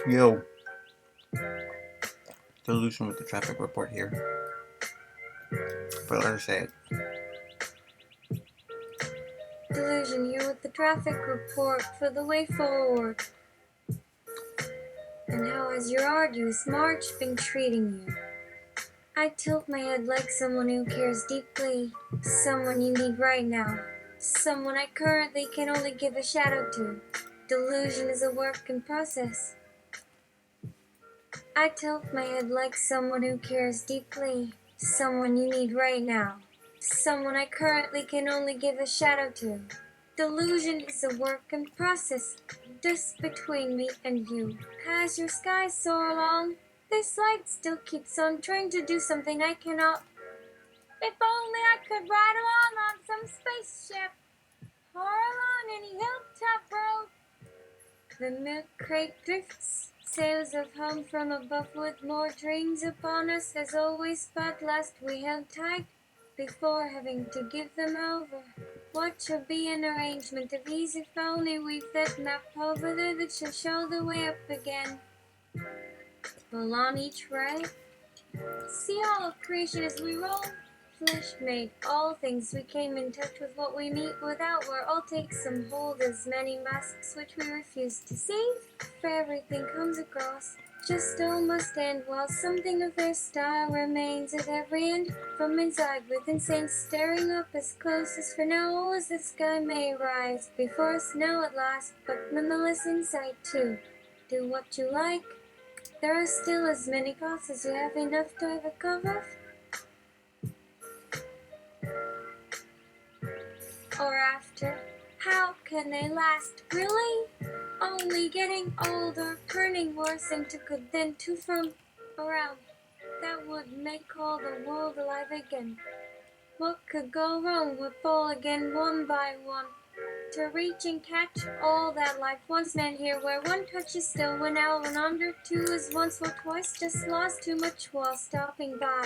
Yo, Delusion with the traffic report here. But let us say it. Delusion here with the traffic report for the way forward. And how has your arduous march been treating you? I tilt my head like someone who cares deeply, someone you need right now, someone I currently can only give a shadow to. Delusion is a work in process. I tilt my head like someone who cares deeply, someone you need right now, someone I currently can only give a shadow to. Delusion is a work in process, just between me and you. As your skies soar along, this light still keeps on trying to do something I cannot. If only I could ride along on some spaceship, or along any hilltop road. The milk crate drifts, sails of home from above with more dreams upon us as always, but last we held tight before having to give them over. What shall be an arrangement of ease if only we've that map over there that shall show the way up again? Well, on each ride, see all of creation as we roll. Flesh made all things, we came in touch with what we meet without, where all takes some hold as many masks which we refuse to see. For everything comes across, just all must end, while something of their style remains at every end. From inside, with insane staring up as close as for now all as the sky may rise before us now at last, but nonetheless inside too. Do what you like. There are still as many paths as you have enough to ever cover. Or after. How can they last? Really? Only getting older, turning worse into good, then to from around. That would make all the world alive again. What could go wrong would fall again one by one. To reach and catch all that life once meant here, where one touch is still when out and under two is once or twice, just lost too much while stopping by.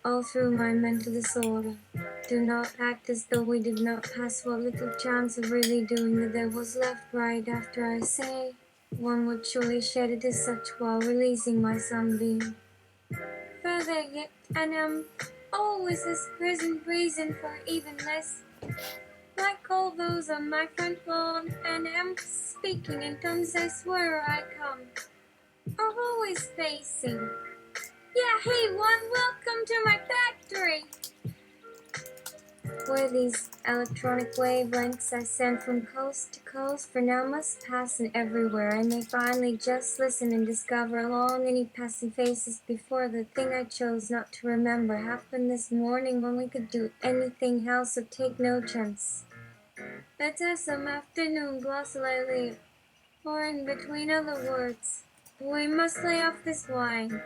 All through my mental disorder. Do not act as though we did not pass what little chance of really doing that there was left right after I say. One would surely shed it as such while releasing my sunbeam. Further yet, and always this present reason for even less. Like all those on my front lawn, and am speaking in tongues I swear I come. Are always facing. Yeah, hey one, welcome to my factory! Where these electronic wavelengths I send from coast to coast, for now must pass and everywhere. I may finally just listen and discover along any passing faces before the thing I chose not to remember happened this morning when we could do anything else or take no chance. Let's have some afternoon glossolalia, or in between other words. We must lay off this wine.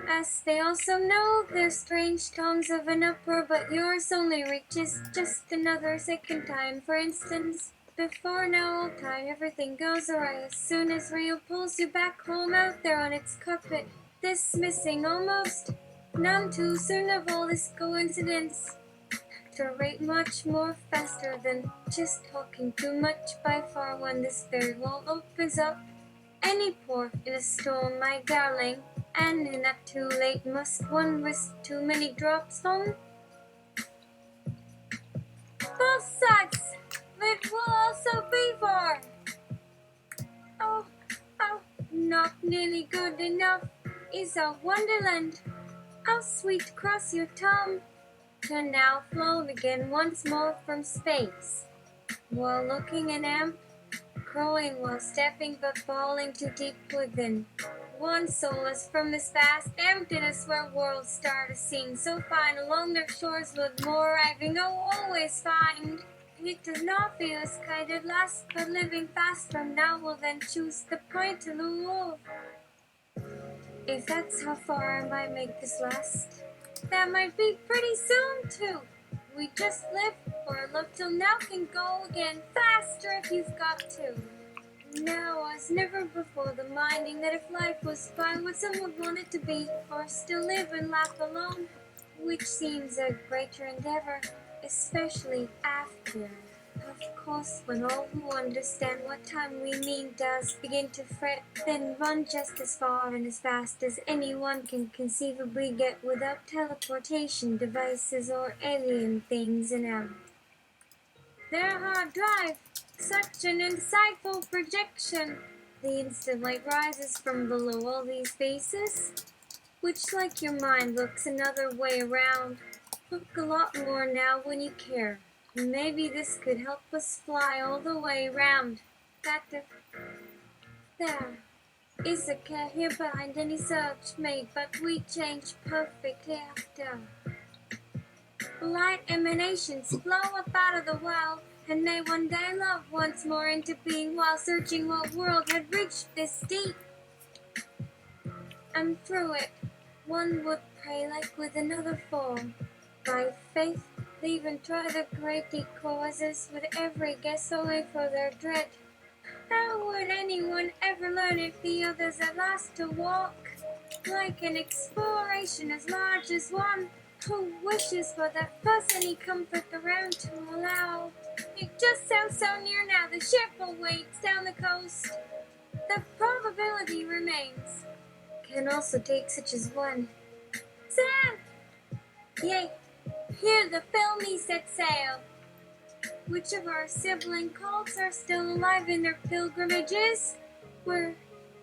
As they also know their strange tongues of an uproar, but yours only reaches just another second time. For instance, before now all time everything goes awry as soon as Rio pulls you back home out there on its carpet, dismissing almost none too soon of all this coincidence. To rate much more faster than just talking too much by far when this very wall opens up. Any port in a storm, my darling, and in that too late must one risk too many drops on? Both sides, it will also be for. Oh, oh, not nearly good enough is our wonderland. How sweet across your tongue, to now flown again once more from space, while looking an amp, growing while stepping but falling too deep within. One solace from this vast emptiness where worlds start a scene so fine along their shores with more arriving. Oh, always find it does not feel as kind at last, but living fast from now will then choose the point to lure. If that's how far I might make this last, that might be pretty soon too. We just live or look till now can go again faster if you've got to. Now as never before the minding that if life was fine what some would want it to be, or still live and laugh alone, which seems a greater endeavor, especially after a Of course, when all who understand what time we mean does begin to fret, then run just as far and as fast as anyone can conceivably get without teleportation devices or alien things in them. Their hard drive, such an insightful projection. The instant light rises from below all these faces, which, like your mind, looks another way around. Look a lot more now when you care. Maybe this could help us fly all the way around. There is a care here behind any search made, but we change perfectly after. Light emanations flow up out of the well, and they one day love once more into being while searching what world had reached this deep. And through it, one would pray like with another form. By faith, they even try the great deep causes with every guess only for their dread. How would anyone ever learn if the others at last to walk? Like an exploration as large as one who wishes for that first any comfort around to allow. It just sounds so near now, the ship awaits down the coast. The probability remains. Can also take such as one. Sam! Yea, here the filmy set sail. Which of our sibling cults are still alive in their pilgrimages? Where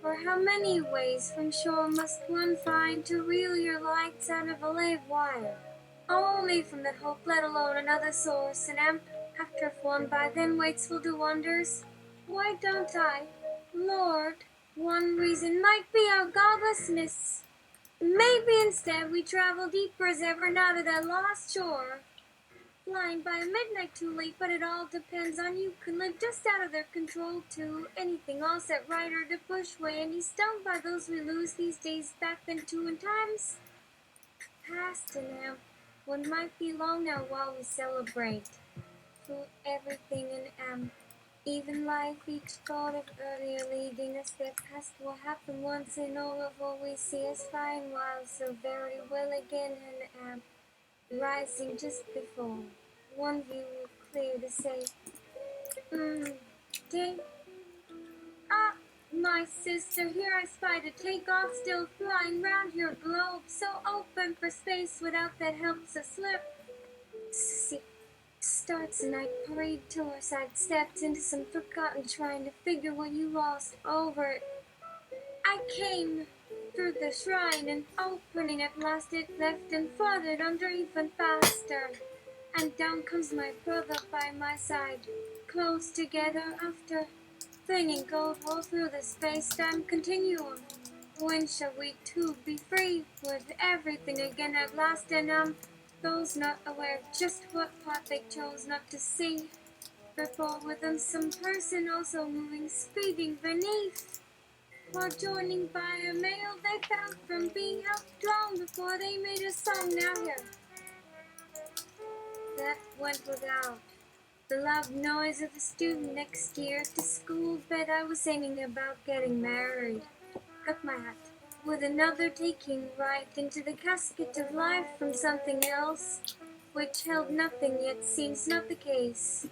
or how many ways from shore must one find to reel your lights out of a live wire? Only from that hope, let alone another source, and after if one by then waits will do wonders. Why don't I? Lord, one reason might be our godlessness. Maybe instead we travel deeper as ever now to that lost shore. Flying by midnight too late, but it all depends on you. Can live just out of their control too. Anything all set right or to push away any stone by those we lose these days back then too in times past and now. One might be long now while we celebrate. Through everything in even life, each thought of earlier leading us there past will happen once in all of what we see as fine while so very well again and rising just before. One view clear to say, ding. Ah, my sister, here I spy to take off, still flying round your globe, so open for space without that helps a slip. See, starts a night parade tour, sidesteps into some forgotten trying to figure what you lost over it. I came through the shrine and opening at last it left and flooded under even faster. And down comes my brother by my side, close together after flinging gold all through the space-time continuum. When shall we two be free with everything again at last and those not aware just what path they chose not to see, before with them some person also moving, speeding beneath, while joining by a mail they found from being helped long before they made a song now here. That went without. The loud noise of a student next year to school bed I was singing about getting married. Got my hat. With another taking right into the casket of life from something else, which held nothing yet seems not the case.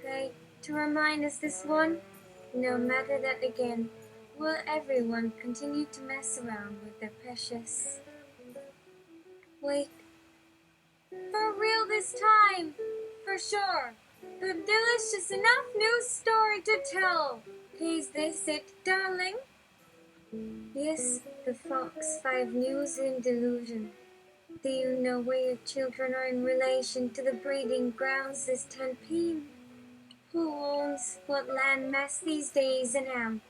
They, to remind us this one, no matter that again, will everyone continue to mess around with their precious. Wait. For real this time, for sure. The delicious enough news story to tell. Please, they sit, darling. Yes, the Fox 5 News in Delusion. Do you know where your children are in relation to the breeding grounds this 10 p.m.? Who owns what land mass these days and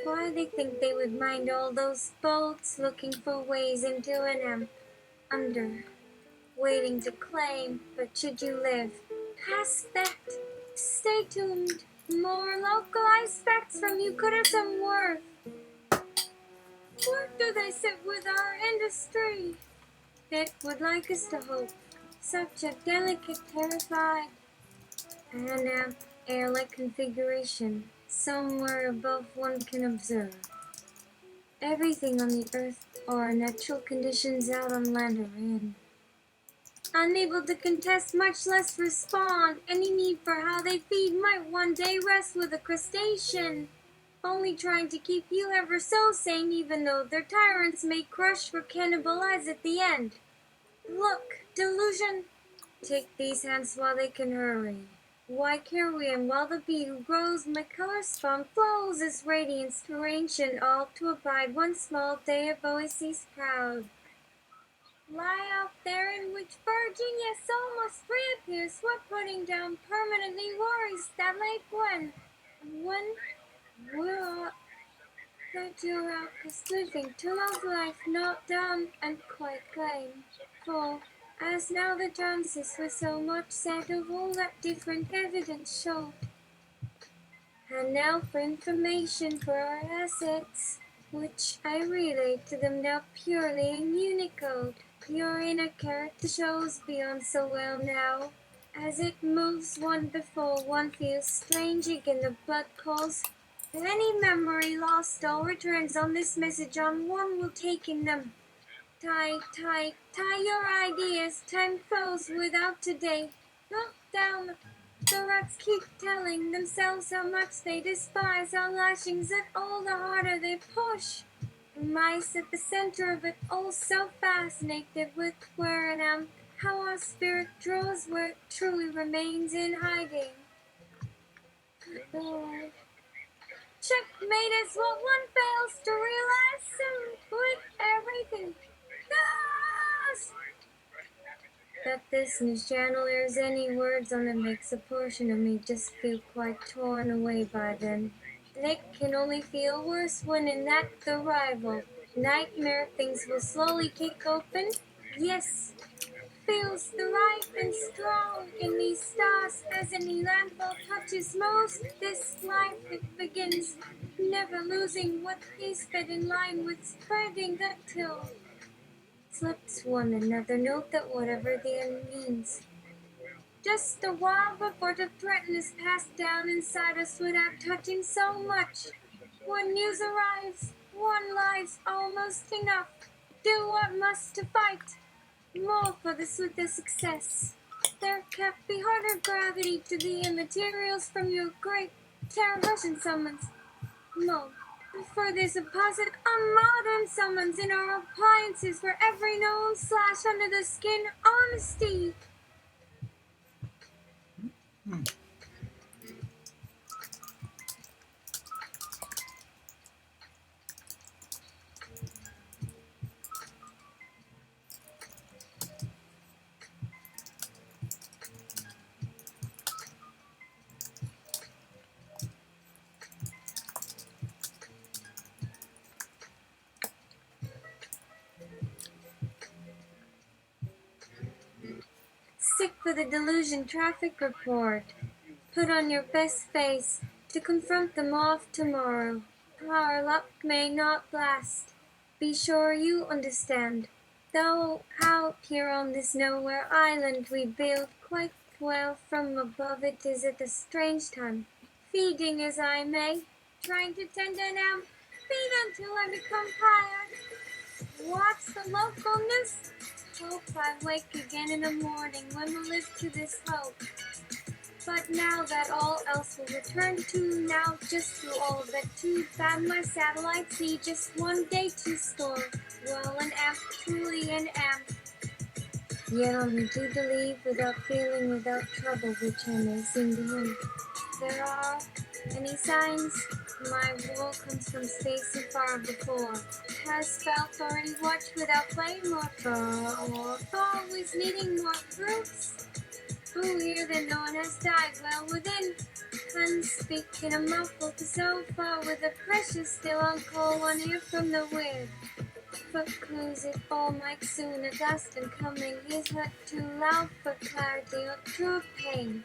why they think they would mind all those boats looking for ways into an under, waiting to claim, but should you live past that, stay tuned. More localized facts from you could have some worth. Where do they sit with our industry? It would like us to hope. Such a delicate, terrified, and air-like configuration. Somewhere above one can observe. Everything on the earth or natural conditions out on land are in. Unable to contest, much less respond. Any need for how they feed might one day rest with a crustacean. Only trying to keep you ever so sane, even though their tyrants may crush or cannibalize at the end. Look, Delusion, take these hands while they can hurry. Why care we and while the bee who grows my color spawn flows as radiance through ancient all to abide one small day of Oasis proud. Lie out there in which virgin, yes, almost reappears, what putting down permanently worries that late when we're that you're out just living to love life not done and quite plain. For as now the chances were so much said of all that different evidence showed. And now for information for our assets, which I relate to them now purely in Unicode. Your inner character shows beyond so well now. As it moves wonderful, one feels strange again, the blood calls. Any memory lost all returns on this message on one will take in them. Tie your ideas, time flows without today. Knock down, the rats keep telling themselves how much they despise our lashings, and all the harder they push. Mice at the center of it all, so fascinated with where and how our spirit draws where it truly remains in hiding. Oh. Checkmate is what one fails to realize soon with everything. Goes! That this news channel airs any words on it makes a portion of me just feel quite torn away by them. It can only feel worse when in that the rival nightmare things will slowly kick open. Yes, feels the ripe and strong in these stars as any landfall touches most. This life it begins, never losing what is fed in line with spreading until slips one another note that whatever the end means. Just a while before the threat is passed down inside us without touching so much. When news arrives, one life's almost enough. Do what must to fight. More for the sweeter success. There can't be harder gravity to the immaterials from your great television summons. More. For this deposit on modern summons in our appliances for every known slash under the skin honesty. Sick for the Delusion traffic report. Put on your best face to confront them off tomorrow. Our luck may not last. Be sure you understand. Though out here on this nowhere island we build quite well from above, it is at a strange time. Feeding as I may, trying to tend an feed until I become tired. Watch the local news. Hope I wake again in the morning when we live to this hope. But now that all else will return to now, just through all of it, too bad my satellites see just one day to store. Well, an amp, truly an amp. Yet only to believe without feeling, without trouble, which I may seem to him. There are any signs? My wool comes from space and far before. Has felt already watched without flame or thought, always needing more proofs. Who here that no one has died well within? Unspeaking a muffled to so far with a precious still on call one ear from the wind. But clues it all might soon adjust and coming is not too loud for clarity or true pain.